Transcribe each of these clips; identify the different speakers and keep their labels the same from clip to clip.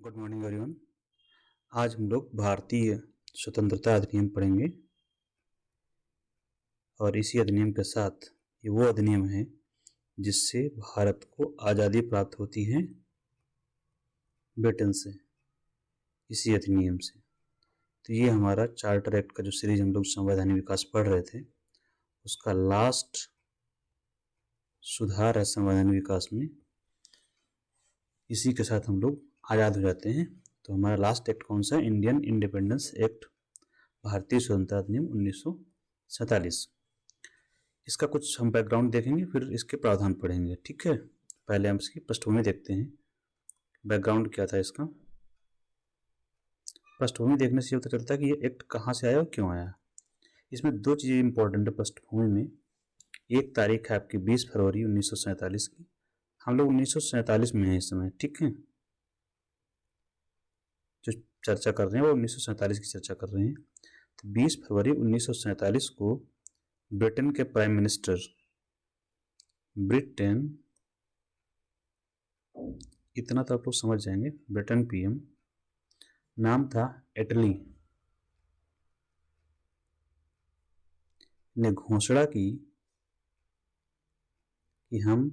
Speaker 1: Good morning everyone. आज हम लोग भारतीय स्वतंत्रता अधिनियम पढ़ेंगे और इसी अधिनियम के साथ ये वो अधिनियम है जिससे भारत को आज़ादी प्राप्त होती है ब्रिटेन से, इसी अधिनियम से। तो ये हमारा चार्टर एक्ट का जो सीरीज हम लोग संवैधानिक विकास पढ़ रहे थे उसका लास्ट सुधार है संवैधानिक विकास में। इसी के साथ हम लोग आज़ाद हो जाते हैं। तो हमारा लास्ट एक्ट कौन सा है? इंडियन इंडिपेंडेंस एक्ट, भारतीय स्वतंत्रता अधिनियम 1947। इसका कुछ हम बैकग्राउंड देखेंगे, फिर इसके प्रावधान पढ़ेंगे, ठीक है। पहले हम इसकी पृष्ठभूमि देखते हैं, बैकग्राउंड क्या था इसका। पृष्ठभूमि देखने से ये पता चलता है कि ये एक्ट कहाँ से आया और क्यों आया। इसमें दो चीज़ें इंपॉर्टेंट है पृष्ठभूमि में। एक तारीख है आपकी 20 फरवरी 1947 की। हम लोग 1947 में हैं इस समय, ठीक है। जो चर्चा कर रहे हैं वो 1947 की चर्चा कर रहे हैं। तो 20 फरवरी 1947 को ब्रिटेन के प्राइम मिनिस्टर, ब्रिटेन, इतना तो आप लोग समझ जाएंगे, ब्रिटेन पीएम, नाम था एटली, ने घोषणा की कि हम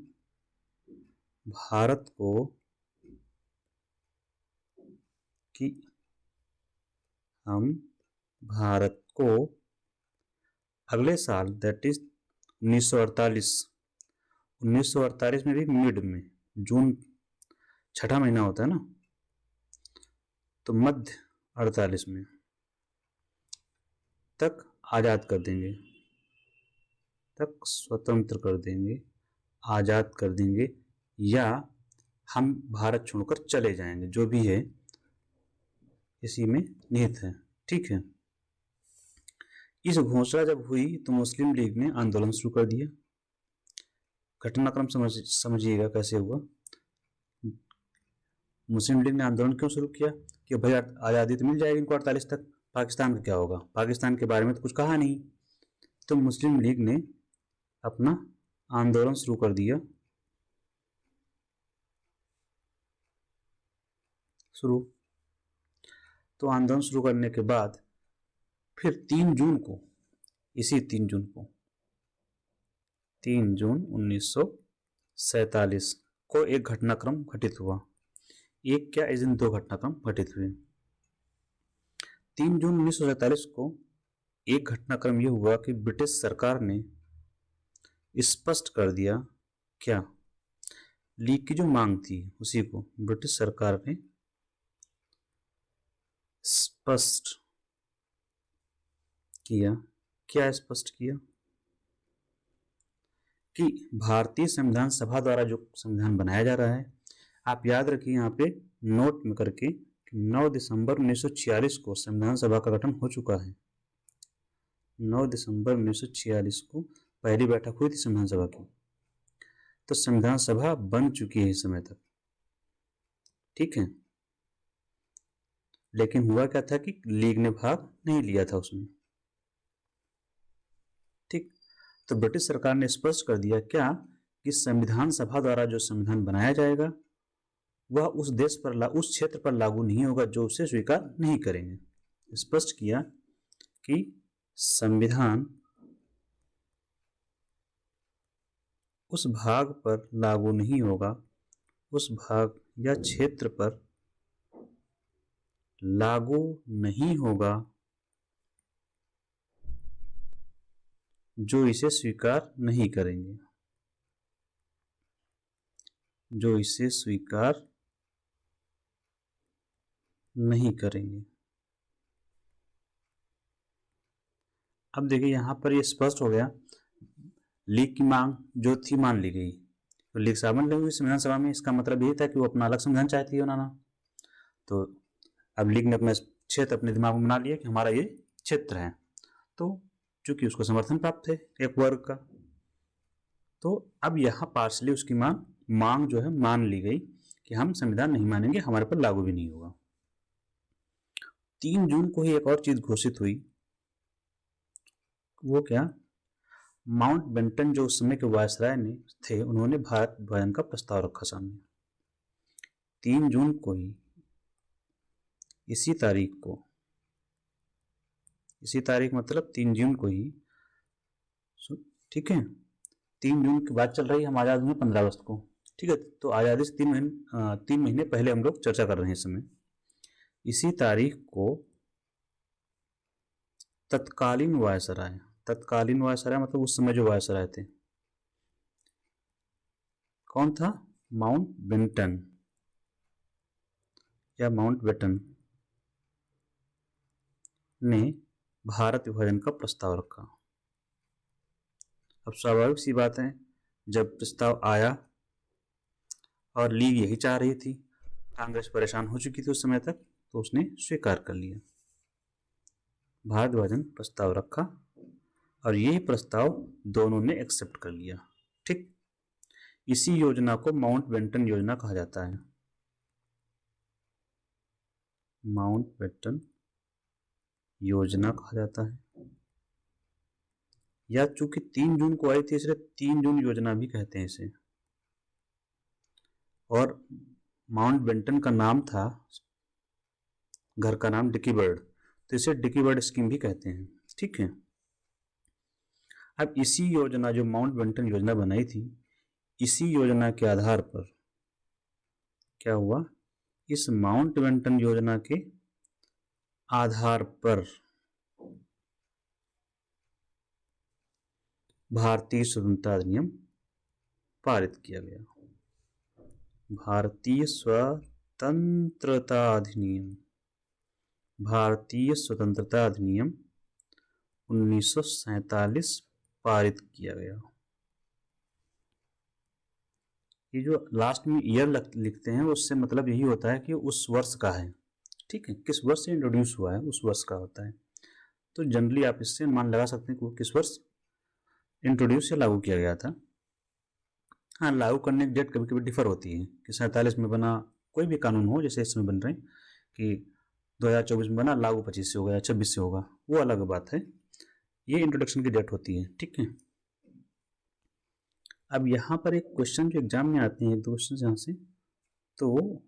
Speaker 1: भारत को अगले साल, दैट इज 1948 में भी मिड में, जून छठा महीना होता है ना, तो मध्य 48 में तक आज़ाद कर देंगे, तक स्वतंत्र कर देंगे, आज़ाद कर देंगे, या हम भारत छोड़कर चले जाएंगे, जो भी है इसी में निहित है, ठीक है। इस घोषणा जब हुई तो मुस्लिम लीग ने आंदोलन शुरू कर दिया। घटनाक्रम समझिएगा कैसे हुआ। मुस्लिम लीग ने आंदोलन क्यों शुरू किया कि भाई आज़ादी तो मिल जाएगी इनको 48 तक, पाकिस्तान का क्या होगा, पाकिस्तान के बारे में तो कुछ कहा नहीं। तो मुस्लिम लीग ने अपना आंदोलन शुरू कर दिया, तो आंदोलन शुरू करने के बाद फिर 3 जून को, इसी 3 जून 1947 को एक घटनाक्रम घटित हुआ। एक क्या, इस दिन 2 घटनाक्रम घटित हुए। 3 जून 1947 को एक घटनाक्रम यह हुआ कि ब्रिटिश सरकार ने स्पष्ट कर दिया, क्या, लीग की जो मांग थी उसी को ब्रिटिश सरकार ने स्पष्ट किया। क्या स्पष्ट किया? कि भारतीय संविधान सभा द्वारा जो संविधान बनाया जा रहा है, आप याद रखिए यहाँ पे नोट में करके, 9 दिसंबर 1946 को संविधान सभा का गठन हो चुका है। 9 दिसंबर 1946 को पहली बैठक हुई थी संविधान सभा की, तो संविधान सभा बन चुकी है इस समय तक, ठीक है। लेकिन हुआ क्या था कि लीग ने भाग नहीं लिया था उसमें, ठीक। तो ब्रिटिश सरकार ने स्पष्ट कर दिया क्या, कि संविधान सभा द्वारा जो संविधान बनाया जाएगा वह उस देश पर, उस क्षेत्र पर लागू नहीं होगा जो उसे स्वीकार नहीं करेंगे। स्पष्ट किया कि संविधान उस भाग पर लागू नहीं होगा, उस भाग या क्षेत्र पर लागू नहीं होगा जो इसे स्वीकार नहीं करेंगे, जो इसे स्वीकार नहीं करेंगे। अब देखिए यहां पर ये स्पष्ट हो गया, लीग की मांग जो थी मान ली गई, तो लीग शामिल नहीं हुई संविधान सभा में। इसका मतलब यही था कि वो अपना अलग संविधान चाहती है बनाना। तो अब लीग ने अपना क्षेत्र अपने दिमाग में बना लिया कि हमारा ये क्षेत्र है, तो चूंकि उसको समर्थन प्राप्त है एक वर्ग का, तो अब यहाँ पार्शली उसकी मांग जो है मान ली गई कि हम संविधान नहीं मानेंगे, हमारे पर लागू भी नहीं होगा। 3 जून को ही एक और चीज घोषित हुई, वो क्या, माउंट बेंटन जो उस समय के वायसराय ने थे, उन्होंने भारत विभाजन का प्रस्ताव रखा सामने। 3 जून को ही इसी तारीख मतलब 3 जून को ही, ठीक है, 3 जून की बात चल रही है, हम आज़ाद हुए 15 अगस्त को, ठीक है। तो आज़ादी से 3 महीने पहले हम लोग चर्चा कर रहे हैं इस समय। इसी तारीख को तत्कालीन वायसराय मतलब उस समय जो वायसराय थे, कौन था? माउंटबेटन या माउंटबेटन ने भारत विभाजन का प्रस्ताव रखा। अब स्वाभाविक सी बात है, जब प्रस्ताव आया और लीग यही चाह रही थी, कांग्रेस परेशान हो चुकी थी उस समय तक, तो उसने स्वीकार कर लिया, भारत विभाजन प्रस्ताव रखा और यही प्रस्ताव दोनों ने एक्सेप्ट कर लिया, ठीक। इसी योजना को माउंटबेटन योजना कहा जाता है, माउंटबेटन योजना कहा जाता है, या चूंकि 3 जून को आई थी इसलिए 3 जून योजना भी कहते हैं इसे। और माउंटबेटन का नाम था, घर का नाम डिकीबर्ड, तो इसे डिकीबर्ड स्कीम भी कहते हैं, ठीक है। अब इसी योजना, जो माउंटबेटन योजना बनाई थी, इसी योजना के आधार पर क्या हुआ, इस माउंटबेटन योजना के आधार पर भारतीय स्वतंत्रता अधिनियम पारित किया गया, भारतीय स्वतंत्रता अधिनियम 1947 पारित किया गया। ये जो लास्ट में ईयर लिखते हैं उससे मतलब यही होता है कि उस वर्ष का है, ठीक है, किस वर्ष से इंट्रोड्यूस हुआ है उस वर्ष का होता है। तो जनरली आप इससे मान लगा सकते हैं कि किस वर्ष इंट्रोड्यूस या लागू किया गया था। हाँ, लागू करने की डेट कभी कभी डिफर होती है कि 47 में बना कोई भी कानून हो, जैसे इस समय बन रहे हैं कि 2024 में बना, लागू 25 से होगा या 26 से होगा, वो अलग बात है, ये इंट्रोडक्शन की डेट होती है, ठीक है। अब यहाँ पर एक क्वेश्चन जो एग्जाम में आते हैं, 2 क्वेश्चन यहाँ से, तो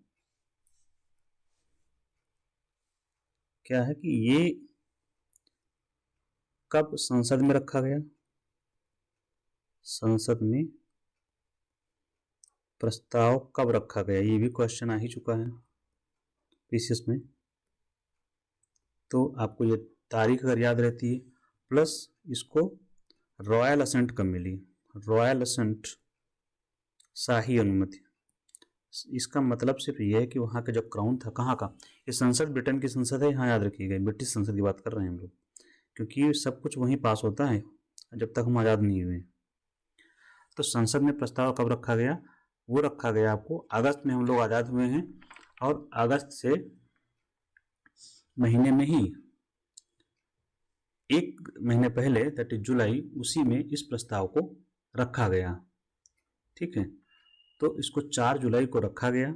Speaker 1: क्या है कि ये कब संसद में रखा गया, संसद में प्रस्ताव कब रखा गया, ये भी क्वेश्चन आ ही चुका है पीसीएस में। तो आपको ये तारीख अगर याद रहती है, प्लस इसको रॉयल असेंट कब मिली, रॉयल असेंट, शाही अनुमति, इसका मतलब सिर्फ ये है कि वहाँ का जो क्राउन था, कहाँ का, ये संसद ब्रिटेन की संसद है, यहाँ याद रखिएगा, ब्रिटिश संसद की बात कर रहे हैं हम लोग, क्योंकि सब कुछ वहीं पास होता है जब तक हम आज़ाद नहीं हुए। तो संसद में प्रस्ताव कब रखा गया, वो रखा गया आपको अगस्त में, हम लोग आज़ाद हुए हैं, और अगस्त से महीने में ही 1 महीने पहले, दैट इज जुलाई, उसी में इस प्रस्ताव को रखा गया, ठीक है। तो इसको 4 जुलाई को रखा गया,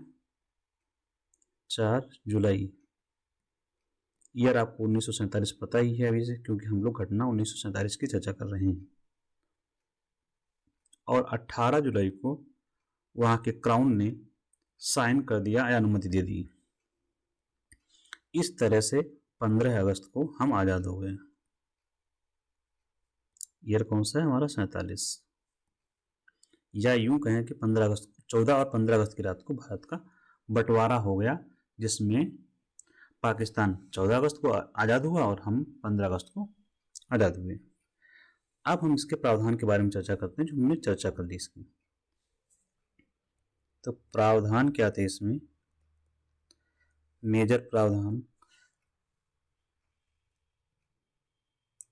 Speaker 1: 4 जुलाई, ईयर आपको 1947 पता ही है अभी से, क्योंकि हम लोग घटना 1947 की चर्चा कर रहे हैं। और 18 जुलाई को वहाँ के क्राउन ने साइन कर दिया या अनुमति दे दी। इस तरह से 15 अगस्त को हम आज़ाद हो गए। ईयर कौन सा है हमारा, 47, या यूं कहें कि 15 अगस्त, 14 और 15 अगस्त की रात को भारत का बंटवारा हो गया, जिसमें पाकिस्तान 14 अगस्त को आज़ाद हुआ और हम 15 अगस्त को आज़ाद हुए। अब हम इसके प्रावधान के बारे में चर्चा करते हैं, जो हमने चर्चा कर ली इसकी। तो प्रावधान क्या थे इसमें, मेजर प्रावधान,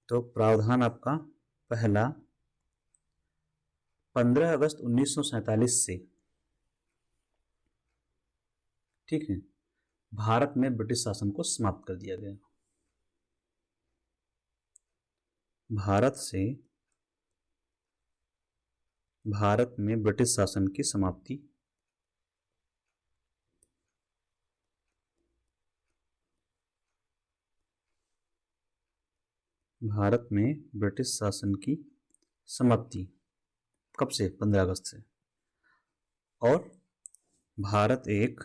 Speaker 1: तो प्रावधान आपका पहला, 15 अगस्त 1947 से, ठीक है, भारत में ब्रिटिश शासन को समाप्त कर दिया गया। भारत में ब्रिटिश शासन की समाप्ति, भारत में ब्रिटिश शासन की समाप्ति कब से, 15 अगस्त से, और भारत एक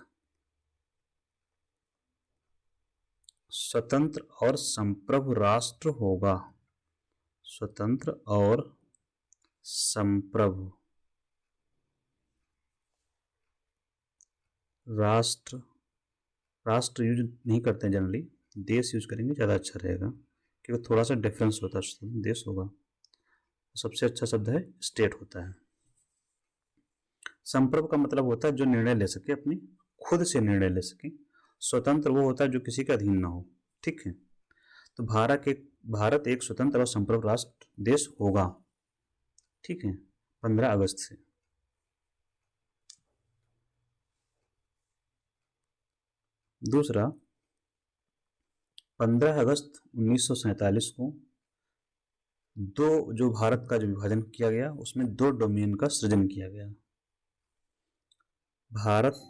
Speaker 1: स्वतंत्र और संप्रभु राष्ट्र होगा। स्वतंत्र और संप्रभु राष्ट्र, राष्ट्र यूज नहीं करते हैं जनरली, देश यूज करेंगे ज़्यादा अच्छा रहेगा क्योंकि थोड़ा सा डिफरेंस होता है, देश होगा। सबसे अच्छा शब्द है स्टेट होता है। संप्रभु का मतलब होता है जो निर्णय ले सके, अपनी खुद से निर्णय ले सके। स्वतंत्र वो होता है जो किसी के अधीन ना हो। ठीक है, तो भारत एक स्वतंत्र और संप्रभु राष्ट्र देश होगा। ठीक है, 15 अगस्त से। दूसरा, 15 अगस्त 1947 को जो भारत का जो विभाजन किया गया उसमें 2 डोमेन का सृजन किया गया। भारत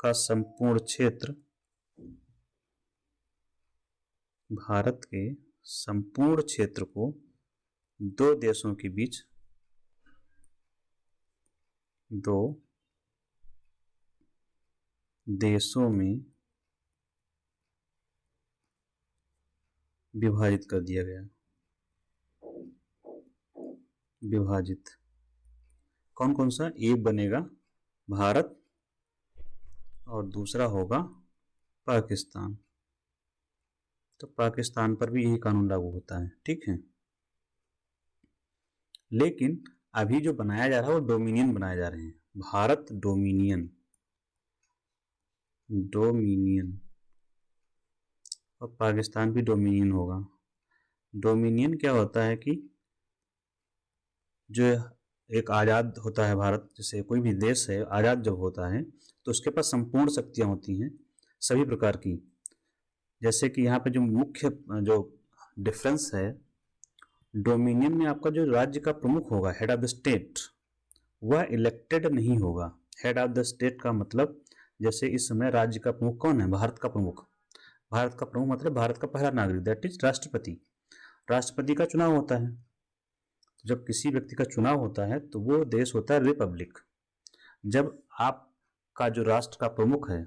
Speaker 1: का संपूर्ण क्षेत्र, भारत के संपूर्ण क्षेत्र को 2 देशों के बीच, 2 देशों में विभाजित कर दिया गया। विभाजित कौन कौन सा? एक बनेगा भारत और दूसरा होगा पाकिस्तान। तो पाकिस्तान पर भी यही कानून लागू होता है। ठीक है, लेकिन अभी जो बनाया जा रहा है वो डोमिनियन बनाए जा रहे हैं। भारत डोमिनियन, डोमिनियन, और पाकिस्तान भी डोमिनियन होगा। डोमिनियन क्या होता है कि जो एक आज़ाद होता है भारत, जैसे कोई भी देश है आज़ाद जब होता है तो उसके पास संपूर्ण शक्तियाँ होती हैं सभी प्रकार की। जैसे कि यहाँ पे जो मुख्य जो डिफरेंस है, डोमिनियन में आपका जो राज्य का प्रमुख होगा, हेड ऑफ द स्टेट, वह इलेक्टेड नहीं होगा। हेड ऑफ द स्टेट का मतलब, जैसे इस समय राज्य का प्रमुख कौन है? भारत का प्रमुख। भारत का प्रमुख मतलब भारत का पहला नागरिक, दैट इज राष्ट्रपति। राष्ट्रपति का चुनाव होता है। जब किसी व्यक्ति का चुनाव होता है तो वो देश होता है रिपब्लिक। जब आपका जो राष्ट्र का प्रमुख है,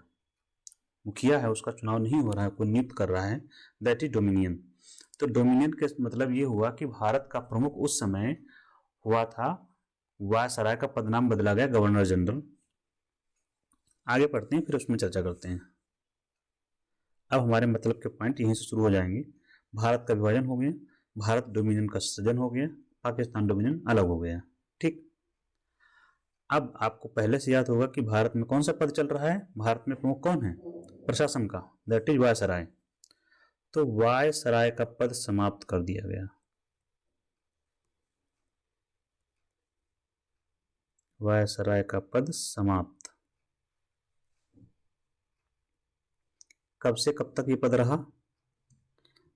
Speaker 1: मुखिया है, उसका चुनाव नहीं हो रहा है, कोई नियुक्त कर रहा है, दैट इज डोमिनियन। तो डोमिनियन का मतलब ये हुआ कि भारत का प्रमुख उस समय हुआ था, वायसराय का पदनाम बदला गया गवर्नर जनरल। आगे पढ़ते हैं, फिर उसमें चर्चा करते हैं। अब हमारे मतलब के पॉइंट यहीं से शुरू हो जाएंगे। भारत का विभाजन हो गया, भारत डोमिनियन का सृजन हो गया, पाकिस्तान डोमिनियन अलग हो गया। ठीक, अब आपको पहले से याद होगा कि भारत में कौन सा पद चल रहा है? भारत में प्रमुख कौन है प्रशासन का? That is viceroy. तो वायसराय का पद समाप्त कर दिया गया। वायसराय का पद समाप्त। कब से कब तक ये पद रहा?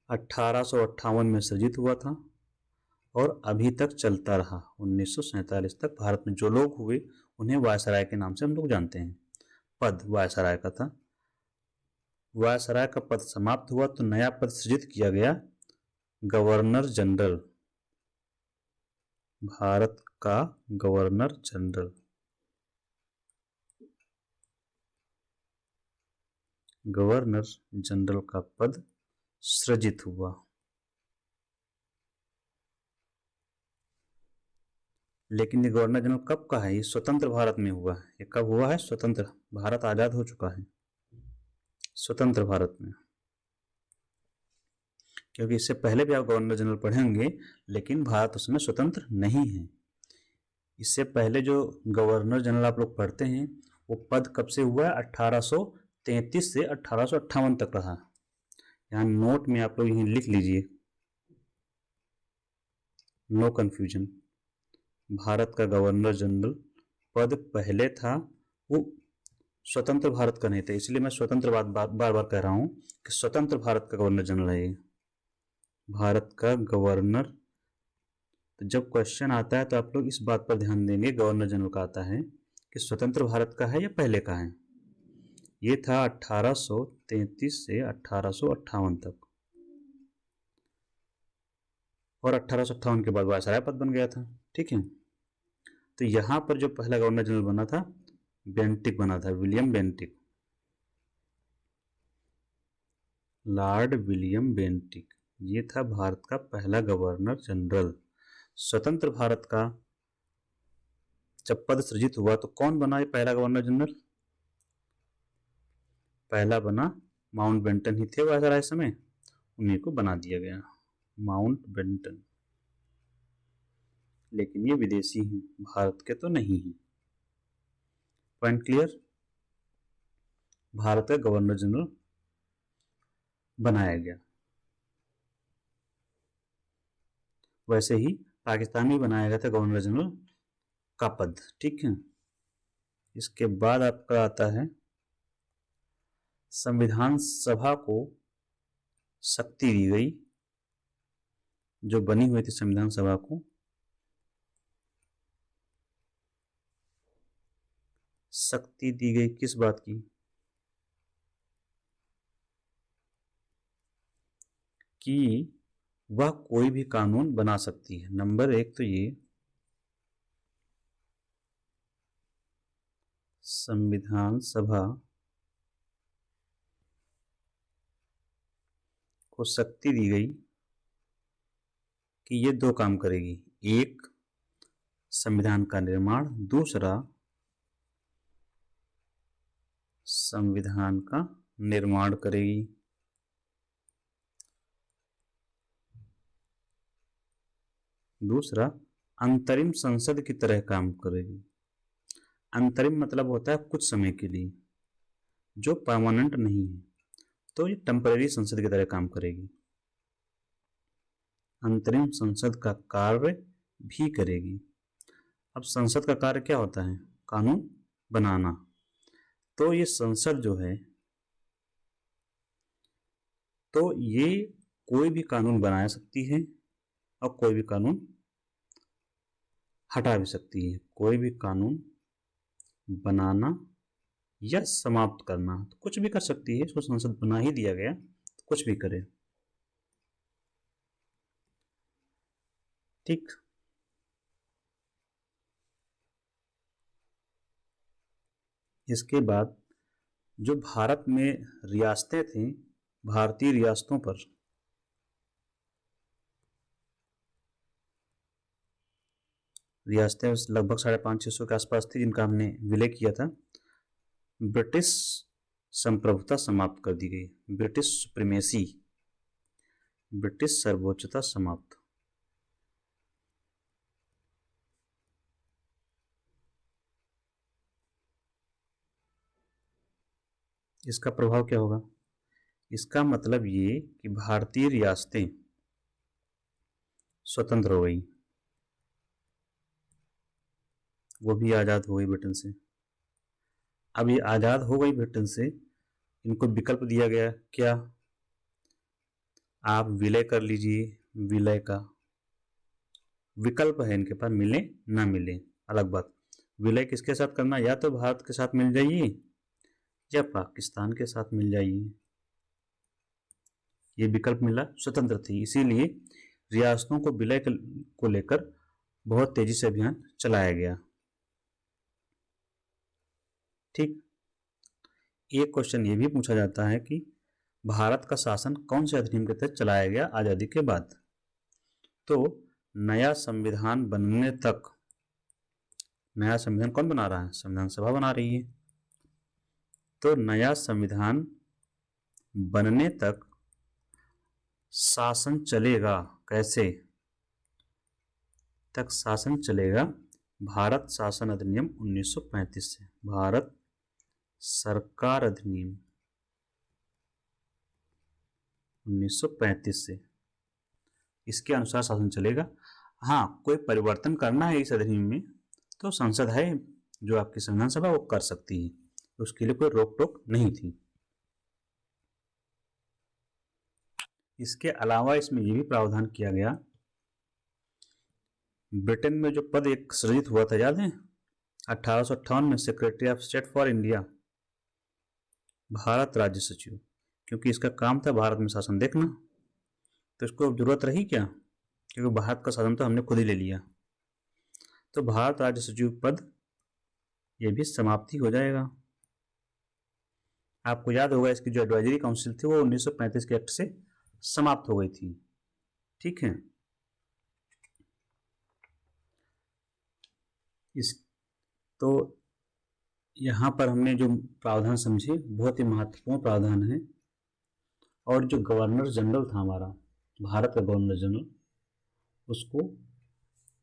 Speaker 1: 1858 में सृजित हुआ था और अभी तक चलता रहा। 1947 तक भारत में जो लोग हुए उन्हें वायसराय के नाम से हम लोग जानते हैं। पद वायसराय का था। वायसराय का पद समाप्त हुआ तो नया पद सृजित किया गया, गवर्नर जनरल। भारत का गवर्नर जनरल, गवर्नर जनरल का पद सृजित हुआ। लेकिन ये गवर्नर जनरल कब का है? ये स्वतंत्र भारत में हुआ है। ये कब हुआ है? स्वतंत्र भारत आजाद हो चुका है, स्वतंत्र भारत में। क्योंकि इससे पहले भी आप गवर्नर जनरल पढ़ेंगे, लेकिन भारत उसमें स्वतंत्र नहीं है। इससे पहले जो गवर्नर जनरल आप लोग पढ़ते हैं वो पद कब से हुआ है? 1833 से 1858 तक रहा। यहाँ नोट में आप लोग यहीं लिख लीजिए, नो कंफ्यूजन। भारत का गवर्नर जनरल पद पहले था, वो स्वतंत्र भारत का नहीं था, इसलिए मैं स्वतंत्र बार बार कह रहा हूँ कि स्वतंत्र भारत का गवर्नर जनरल है ये, भारत का गवर्नर। तो जब क्वेश्चन आता है तो आप लोग इस बात पर ध्यान देंगे, गवर्नर जनरल का आता है कि स्वतंत्र भारत का है या पहले का है। ये था 1833 से 1858 तक, और 1858 के बाद वायसराय पद बन गया था। ठीक है, तो यहाँ पर जो पहला गवर्नर जनरल बना था, बेंटिक बना था, William Bentinck. Lord William Bentinck, ये था भारत का पहला गवर्नर जनरल। स्वतंत्र भारत का जब पद सृजित हुआ तो कौन बना ये पहला गवर्नर जनरल? पहला बना माउंट बेंटन ही थे वायसराय इस समय, उन्हीं को बना दिया गया माउंट बेंटन। लेकिन ये विदेशी हैं, भारत के तो नहीं हैं। Point clear? भारत का गवर्नर जनरल बनाया गया। वैसे ही पाकिस्तान में बनाया गया था गवर्नर जनरल का पद। ठीक है, इसके बाद आपका आता है संविधान सभा को शक्ति दी गई, जो बनी हुई थी संविधान सभा को शक्ति दी गई किस बात की? कि वह कोई भी कानून बना सकती है। नंबर एक तो ये संविधान सभा को शक्ति दी गई कि ये दो काम करेगी, एक संविधान का निर्माण, दूसरा संविधान का निर्माण करेगी। दूसरा अंतरिम संसद की तरह काम करेगी। अंतरिम मतलब होता है कुछ समय के लिए, जो परमानेंट नहीं है, तो ये टेम्परेरी संसद की तरह काम करेगी। अंतरिम संसद का कार्य भी करेगी। अब संसद का कार्य क्या होता है? कानून बनाना। तो ये संसद जो है, तो ये कोई भी कानून बना सकती है और कोई भी कानून हटा भी सकती है। कोई भी कानून बनाना या समाप्त करना, तो कुछ भी कर सकती है। इसको संसद बना ही दिया गया, तो कुछ भी करे। ठीक, इसके बाद जो भारत में रियासतें थीं, भारतीय रियासतों पर रियासतें लगभग 550-600 के आसपास थी, जिनका हमने विलय किया था। ब्रिटिश संप्रभुता समाप्त कर दी गई। ब्रिटिश सुप्रीमेसी, ब्रिटिश सर्वोच्चता समाप्त। इसका प्रभाव क्या होगा? इसका मतलब ये कि भारतीय रियासतें स्वतंत्र हो गई, वो भी आज़ाद हो गई ब्रिटेन से। अब ये आज़ाद हो गई ब्रिटेन से, इनको विकल्प दिया गया, क्या? आप विलय कर लीजिए, विलय का विकल्प है इनके पास, मिले ना मिले अलग बात। विलय किसके साथ करना? या तो भारत के साथ मिल जाइए या पाकिस्तान के साथ मिल जाइए। ये विकल्प मिला, स्वतंत्र थी, इसीलिए रियासतों को विलय को लेकर बहुत तेजी से अभियान चलाया गया। ठीक, एक क्वेश्चन ये भी पूछा जाता है कि भारत का शासन कौन से अधिनियम के तहत चलाया गया आजादी के बाद? तो नया संविधान बनने तक, नया संविधान कौन बना रहा है? संविधान सभा बना रही है। तो नया संविधान बनने तक शासन चलेगा। कैसे तक शासन चलेगा? भारत शासन अधिनियम 1935 से, भारत सरकार अधिनियम 1935 से, इसके अनुसार शासन चलेगा। हाँ, कोई परिवर्तन करना है इस अधिनियम में तो संसद है जो आपकी संविधान सभा, वो कर सकती है, उसके लिए कोई रोक टोक नहीं थी। इसके अलावा इसमें यह भी प्रावधान किया गया, ब्रिटेन में जो पद एक सृजित हुआ था, याद है? 1858 में secretary of state for India, Bharat राज्य सचिव, क्योंकि इसका काम था भारत में शासन देखना। तो इसको जरूरत रही क्या? क्योंकि भारत का शासन तो हमने खुद ही ले लिया। तो भारत राज्य सचिव पद ये भी समाप्ति हो जाएगा। आपको याद होगा इसकी जो एडवाइजरी काउंसिल थी वो 1935 के एक्ट से समाप्त हो गई थी। ठीक है, इस तो यहाँ पर हमने जो प्रावधान समझे बहुत ही महत्वपूर्ण प्रावधान है। और जो गवर्नर जनरल था हमारा, भारत का गवर्नर जनरल, उसको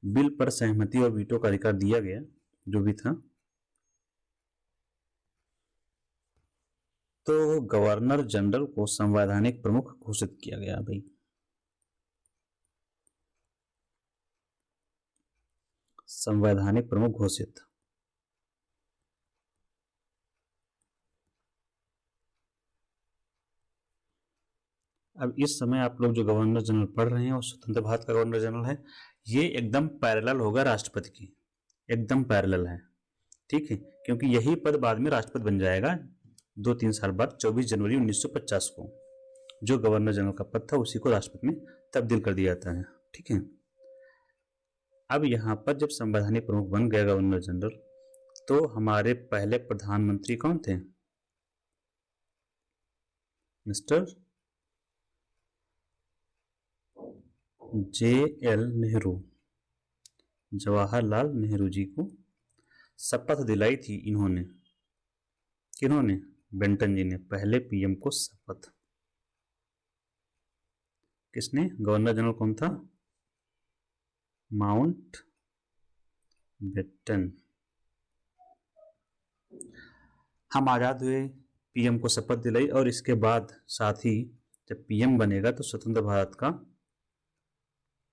Speaker 1: बिल पर सहमति और वीटो का अधिकार दिया गया, जो भी था। तो गवर्नर जनरल को संवैधानिक प्रमुख घोषित किया गया भाई। संवैधानिक प्रमुख घोषित। अब इस समय आप लोग जो गवर्नर जनरल पढ़ रहे हैं वो स्वतंत्र भारत का गवर्नर जनरल है। ये एकदम पैरेलल होगा राष्ट्रपति की, एकदम पैरेलल है। ठीक है, क्योंकि यही पद बाद में राष्ट्रपति बन जाएगा 2-3 साल बाद, 24 जनवरी 1950 को। जो गवर्नर जनरल का पद था उसी को राष्ट्रपति में तब्दील कर दिया जाता है। ठीक है, अब यहाँ पर जब संवैधानिक प्रमुख बन गया गवर्नर जनरल, तो हमारे पहले प्रधानमंत्री कौन थे? मिस्टर JL नेहरू, जवाहरलाल नेहरू जी को शपथ दिलाई थी इन्होंने। किन्होंने? बेंटन जी ने पहले पीएम को शपथ। किसने? गवर्नर जनरल कौन था? Mountbatten. हम आज़ाद हुए, पीएम को शपथ दिलाई, और इसके बाद साथ ही जब पीएम बनेगा तो स्वतंत्र भारत का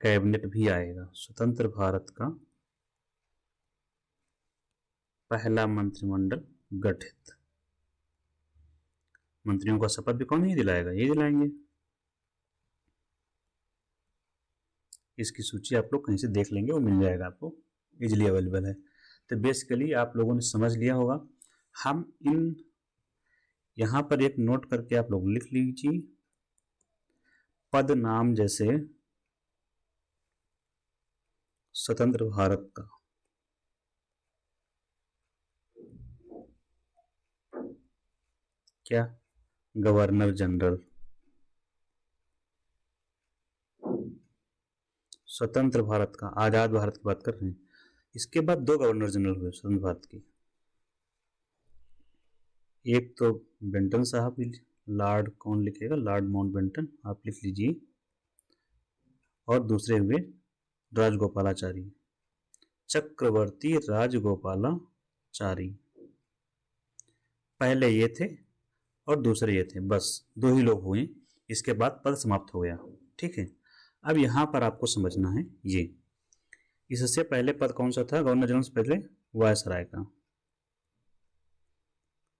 Speaker 1: कैबिनेट भी आएगा। स्वतंत्र भारत का पहला मंत्रिमंडल गठित। मंत्रियों का शपथ भी कौन ही दिलाएगा? ये दिलाएंगे। इसकी सूची आप लोग कहीं से देख लेंगे, वो मिल जाएगा आपको, इजिली अवेलेबल है। तो बेसिकली आप लोगों ने समझ लिया होगा। हम इन यहाँ पर एक नोट करके आप लोग लिख लीजिए, पद नाम जैसे स्वतंत्र भारत का, क्या? Governor general. स्वतंत्र भारत का, आजाद भारत की बात कर रहे हैं। इसके बाद 2 गवर्नर जनरल हुए स्वतंत्र भारत की। एक तो बेंटन साहब, लॉर्ड कौन लिखेगा? लॉर्ड माउंटबेटन, आप लिख लीजिए। और दूसरे हुए राजगोपालाचारी, चक्रवर्ती राजगोपालाचारी। पहले ये थे और दूसरे ये थे, बस 2 ही लोग हुए। इसके बाद पद समाप्त हो गया। ठीक है, अब यहाँ पर आपको समझना है ये, इससे पहले पद कौन सा था गवर्नर जनरल से पहले? वायसराय का।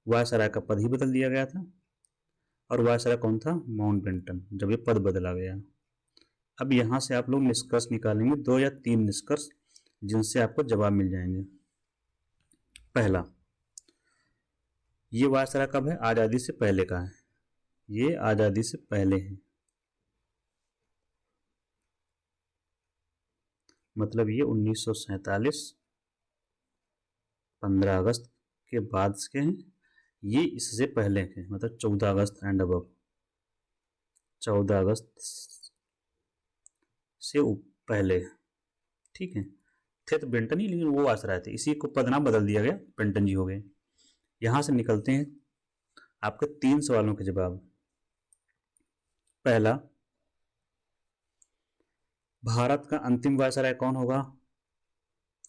Speaker 1: वायसराय का पद ही बदल दिया गया था। और वायसराय कौन था? माउंटबेटन, जब ये पद बदला गया। अब यहाँ से आप लोग निष्कर्ष निकालेंगे, 2 या 3 निष्कर्ष, जिनसे आपको जवाब मिल जाएंगे। पहला, ये वायसराय कब है? आज़ादी से पहले का है। ये आज़ादी से पहले है, मतलब ये 1947 15 अगस्त के बाद के हैं। ये इससे पहले के, मतलब 14 अगस्त एंड अबव, 14 अगस्त से पहले। ठीक है, थे तो बेंटन ही, लेकिन वो वायसराय थे, इसी को पद नाम बदल दिया गया, बेंटन जी हो गए। यहां से निकलते हैं आपके 3 सवालों के जवाब। पहला, भारत का अंतिम वायसराय कौन होगा?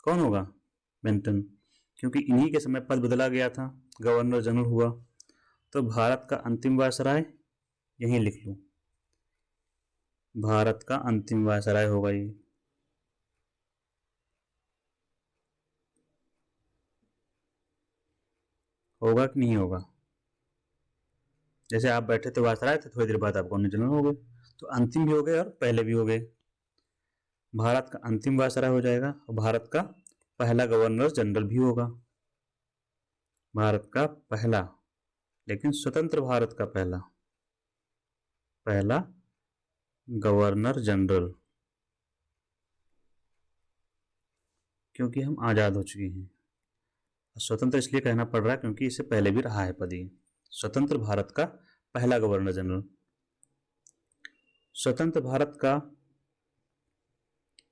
Speaker 1: कौन होगा? बेंटन, क्योंकि इन्हीं के समय पद बदला गया था, गवर्नर जनरल हुआ। तो भारत का अंतिम वायसराय यहीं लिख लो, भारत का अंतिम वायसराय होगा ये। होगा कि नहीं होगा? जैसे आप बैठे थे वायसराय थे, थोड़ी देर बाद आप गवर्नर जनरल हो गए, तो अंतिम भी हो गए और पहले भी हो गए। भारत का अंतिम वायसराय हो जाएगा और भारत का पहला गवर्नर जनरल भी होगा। भारत का पहला, लेकिन स्वतंत्र भारत का पहला, पहला गवर्नर जनरल, क्योंकि हम आज़ाद हो चुके हैं। स्वतंत्र इसलिए कहना पड़ रहा है क्योंकि इससे पहले भी रहा है पद ये, स्वतंत्र भारत का पहला गवर्नर जनरल। स्वतंत्र भारत का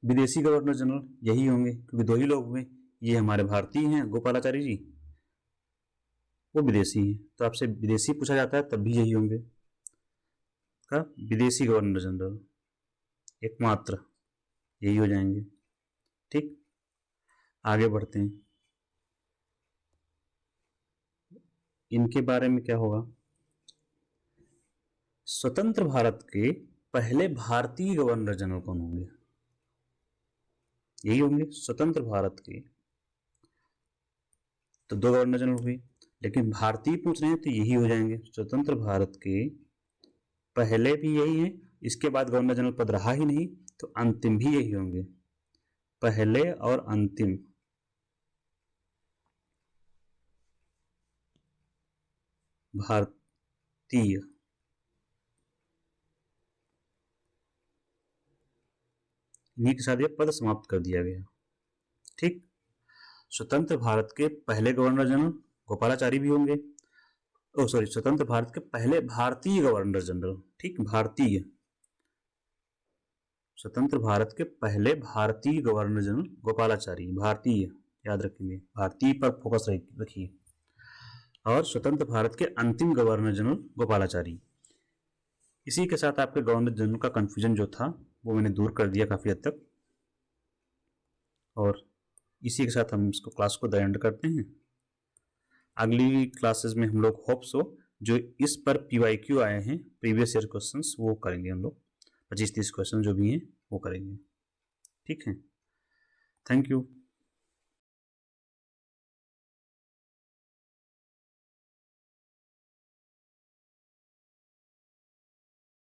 Speaker 1: विदेशी गवर्नर जनरल यही होंगे, क्योंकि दो ही लोग हुए, ये हमारे भारतीय हैं गोपालाचारी जी, वो विदेशी हैं, तो आपसे विदेशी पूछा जाता है तब भी यही होंगे का विदेशी गवर्नर जनरल, एकमात्र यही हो जाएंगे। ठीक, आगे बढ़ते हैं। इनके बारे में क्या होगा, स्वतंत्र भारत के पहले भारतीय गवर्नर जनरल कौन होंगे, यही होंगे स्वतंत्र भारत के। तो दो गवर्नर जनरल हुए, लेकिन भारतीय पूछ रहे हैं तो यही हो जाएंगे, स्वतंत्र भारत के पहले भी यही है, इसके बाद गवर्नर जनरल पद रहा ही नहीं, तो अंतिम भी यही होंगे, पहले और अंतिम। भारतीय इन्हीं के साथ ये पद समाप्त कर दिया गया। ठीक, स्वतंत्र भारत के पहले गवर्नर जनरल गोपालाचारी भी होंगे, स्वतंत्र भारत के पहले भारतीय गवर्नर जनरल, ठीक, भारतीय, स्वतंत्र भारत के पहले भारतीय गवर्नर जनरल गोपालाचारी, भारतीय याद रखेंगे, भारतीय पर फोकस रखिए। और स्वतंत्र भारत के अंतिम गवर्नर जनरल गोपालाचारी। इसी के साथ आपके गवर्नर जनरल का कंफ्यूजन जो था वो मैंने दूर कर दिया काफ़ी हद तक, और इसी के साथ हम इसको क्लास को द एंड करते हैं। अगली क्लासेस में हम लोग होप्स हो जो इस पर PYQ आए हैं प्रीवियस ईयर क्वेश्चंस वो करेंगे, हम लोग 25-30 क्वेश्चन जो भी हैं वो करेंगे। ठीक है, थैंक यू।